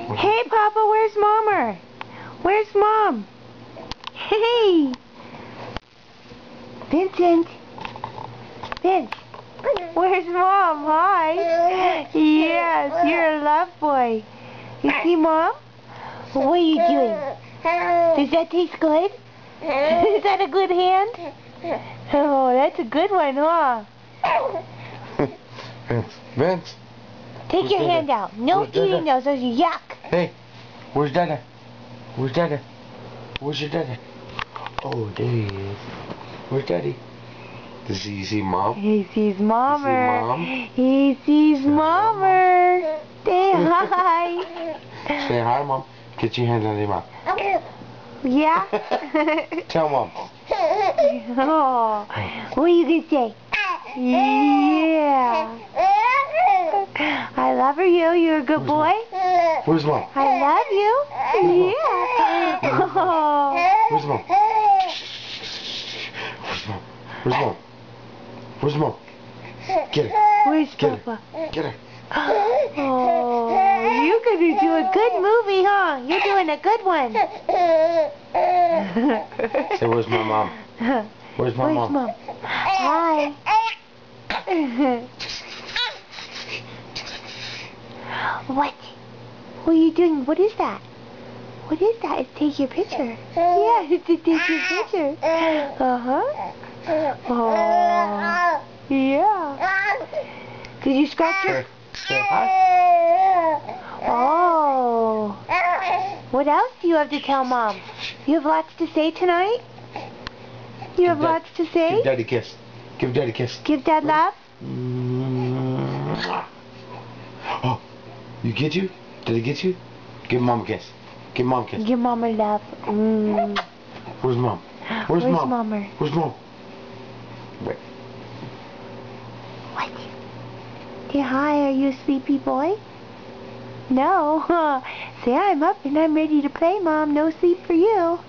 Hey, Papa, where's Mommer? Where's Mom? Hey! Vincent! Vince! Where's Mom? Hi! Yes, you're a love boy. You see Mom? What are you doing? Does that taste good? Is that a good hand? Oh, that's a good one, huh? Vince! Take your hand out. No eating those are yuck. Hey, where's Dada? Where's Dada? Where's your Dada? Oh, there he is. Where's Daddy? Does he see Mom? He sees Mommer. Mom? He sees Mommer. Say hi. Say hi, Mom. Get your hand on your mouth. Yeah? Tell Mom. Oh, what are you going to say? Yeah. I love you. You're a good boy. Where's Mom? I love you. Yeah. Oh. Where's Mom? Where's Mom? Where's Mom? Where's Mom? Get her. Where's Get Papa? her. Get her. Oh, you're going to do a good movie, huh? You're doing a good one. Say, where's my mom? Where's my mom? Mom? Hi. What? What are you doing? What is that? What is that? It's take your picture. Yeah, it's to take your picture. Uh-huh. Oh. Yeah. Did you scratch your... Say hi. Oh. What else do you have to tell Mom? You have lots to say tonight? You have lots to say? Give Daddy a kiss. Give Daddy a kiss. Give Dad love? Oh, you get you? Did he get you? Give Mom a kiss. Give Mom a kiss. Give Mom a love. Where's Mom? Where's Mom? Mommer? Where's Mom? Wait. What? Say hi, are you a sleepy boy? No. Say I'm up and I'm ready to play, Mom. No sleep for you.